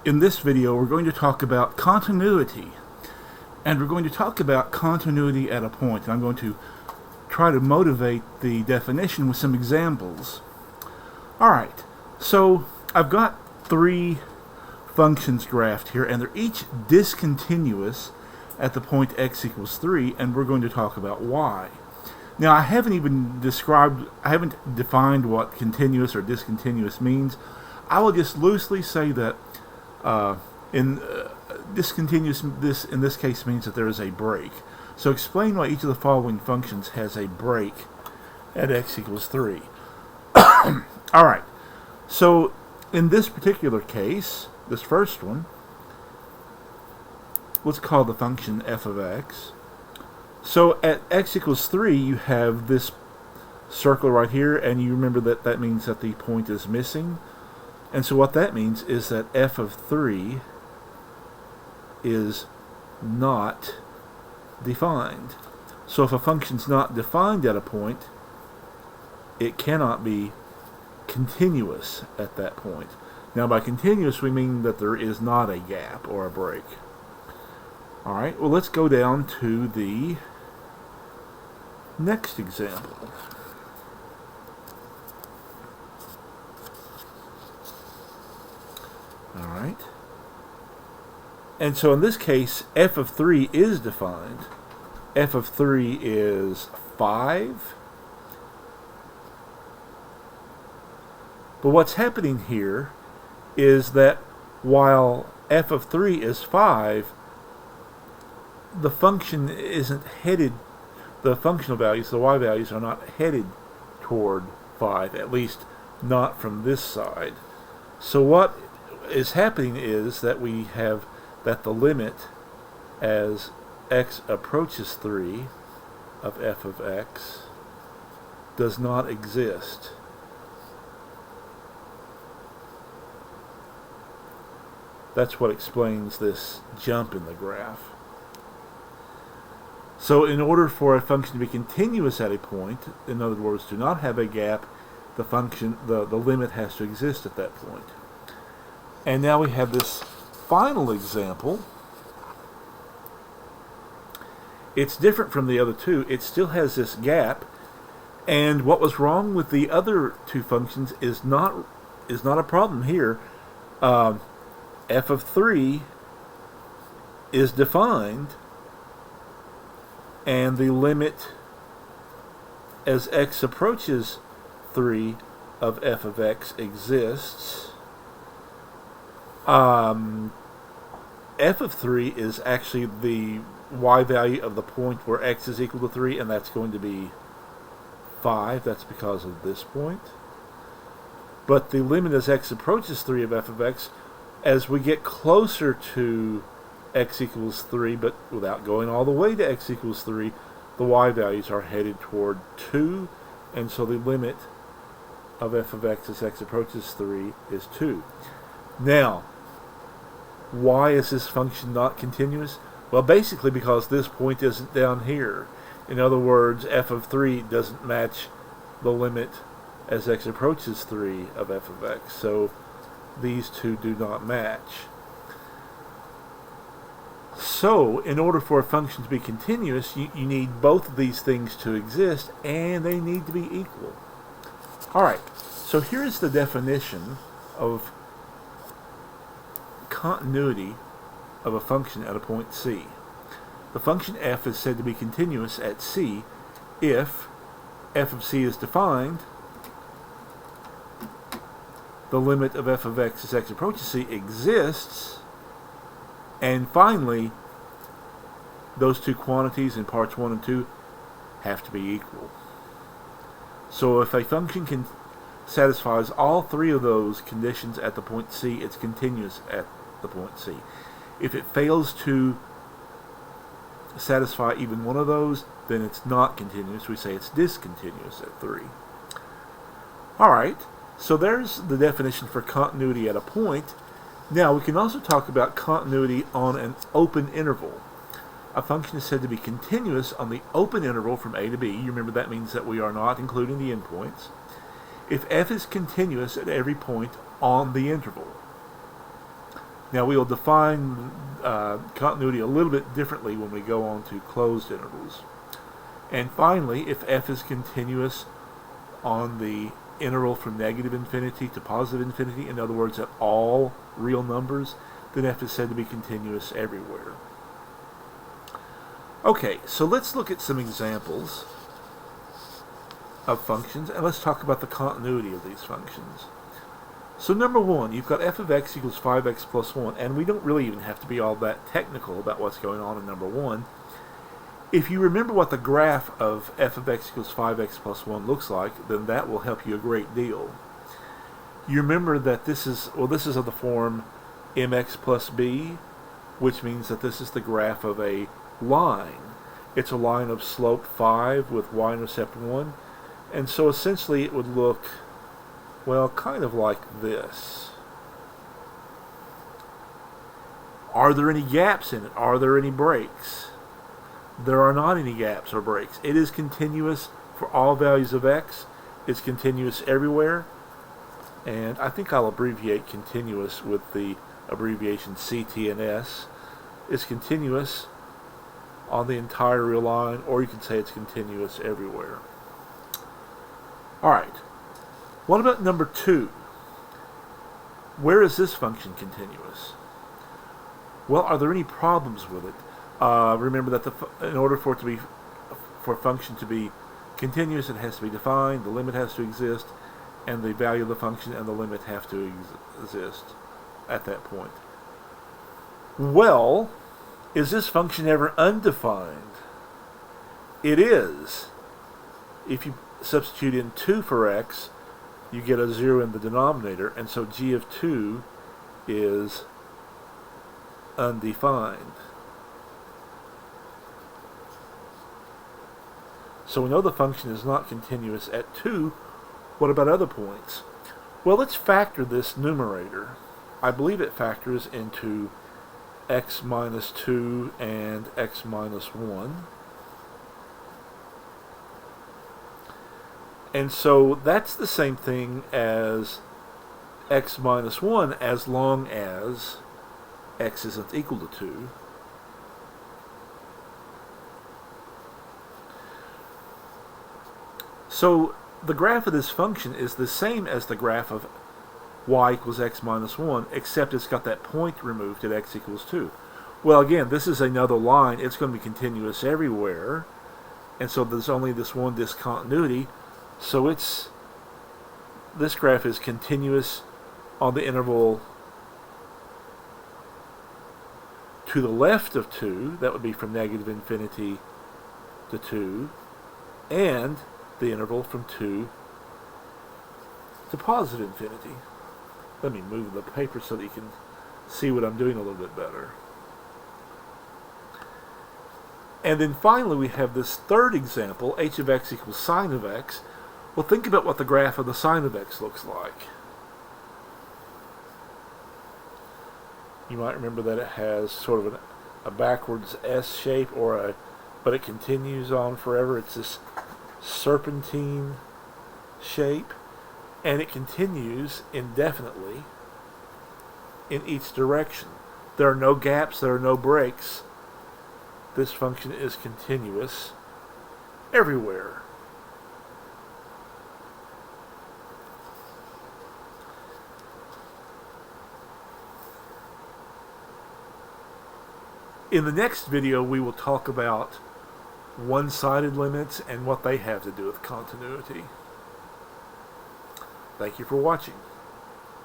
In this video, we're going to talk about continuity. And we're going to talk about continuity at a point. And I'm going to try to motivate the definition with some examples. Alright, so I've got three functions graphed here, and they're each discontinuous at the point x equals 3, and we're going to talk about why. Now, I haven't defined what continuous or discontinuous means. I will just loosely say that discontinuous in this case means that there is a break. So explain why each of the following functions has a break at x equals 3. Alright, so in this particular case, this first one, let's call the function f of x. So at x equals 3, you have this circle right here, and you remember that that means that the point is missing. And so what that means is that f of 3 is not defined. So if a function's not defined at a point, it cannot be continuous at that point. Now, by continuous, we mean that there is not a gap or a break. Alright, well, let's go down to the next example. Alright. And so in this case, f of 3 is defined. F of 3 is 5. But what's happening here is that while f of 3 is 5, the function isn't headed, the functional values, the y values, are not headed toward 5, at least not from this side. So what is happening is that we have that the limit as x approaches 3 of f of x does not exist. That's what explains this jump in the graph. So in order for a function to be continuous at a point, in other words, to not have a gap, the limit has to exist at that point. And now we have this final example. It's different from the other two. It still has this gap, and what was wrong with the other two functions is not a problem here. F of 3 is defined, and the limit as x approaches 3 of f of x exists. F of 3 is actually the y value of the point where x is equal to 3, and that's going to be 5. That's because of this point. But the limit as x approaches 3 of f of x, as we get closer to x equals 3, but without going all the way to x equals 3, the y values are headed toward 2, and so the limit of f of x as x approaches 3 is 2. Now, why is this function not continuous? Well, basically because this point isn't down here. In other words, f of 3 doesn't match the limit as x approaches 3 of f of x. So these two do not match. So, in order for a function to be continuous, you need both of these things to exist, and they need to be equal. Alright, so here's the definition of continuity of a function at a point C. The function f is said to be continuous at C if f of C is defined, the limit of f of x as x approaches C exists, and finally, those two quantities in parts 1 and 2 have to be equal. So if a function satisfies all three of those conditions at the point C, it's continuous at the point C. If it fails to satisfy even one of those, then it's not continuous. We say it's discontinuous at 3. Alright, so there's the definition for continuity at a point. Now, we can also talk about continuity on an open interval. A function is said to be continuous on the open interval from a to b. You remember that means that we are not including the endpoints. If f is continuous at every point on the interval. Now we will define continuity a little bit differently when we go on to closed intervals. And finally, if f is continuous on the interval from negative infinity to positive infinity, in other words, at all real numbers, then f is said to be continuous everywhere. Okay, so let's look at some examples of functions, and let's talk about the continuity of these functions. So number one, you've got f of x equals 5x plus 1, and we don't really even have to be all that technical about what's going on in number one. If you remember what the graph of f of x equals 5x plus 1 looks like, then that will help you a great deal. You remember that this is of the form mx plus b, which means that this is the graph of a line. It's a line of slope 5 with y-intercept 1, and so essentially it would look, well, kind of like this. Are there any gaps in it? Are there any breaks? There are not any gaps or breaks. It is continuous for all values of x. It's continuous everywhere. And I think I'll abbreviate continuous with the abbreviation CT and S. It's continuous on the entire real line, or you can say it's continuous everywhere. Alright. What about number 2? Where is this function continuous? Well, are there any problems with it? Remember that in order for a function to be continuous, it has to be defined, the limit has to exist, and the value of the function and the limit have to exist at that point. Well, is this function ever undefined? It is. If you substitute in 2 for x, you get a 0 in the denominator, and so g of 2 is undefined. So we know the function is not continuous at 2. What about other points? Well, let's factor this numerator. I believe it factors into x minus 2 and x minus 1. And so that's the same thing as x minus 1 as long as x isn't equal to 2. So the graph of this function is the same as the graph of y equals x minus 1, except it's got that point removed at x equals 2. Well, again, this is another line. It's going to be continuous everywhere, and so there's only this one discontinuity. So this graph is continuous on the interval to the left of 2, that would be from negative infinity to 2, and the interval from 2 to positive infinity. Let me move the paper so that you can see what I'm doing a little bit better. And then finally we have this third example, h of x equals sine of x. Well, think about what the graph of the sine of x looks like. You might remember that it has sort of a backwards S shape, but it continues on forever. It's this serpentine shape, and it continues indefinitely in each direction. There are no gaps, there are no breaks. This function is continuous everywhere. In the next video, we will talk about one-sided limits and what they have to do with continuity. Thank you for watching.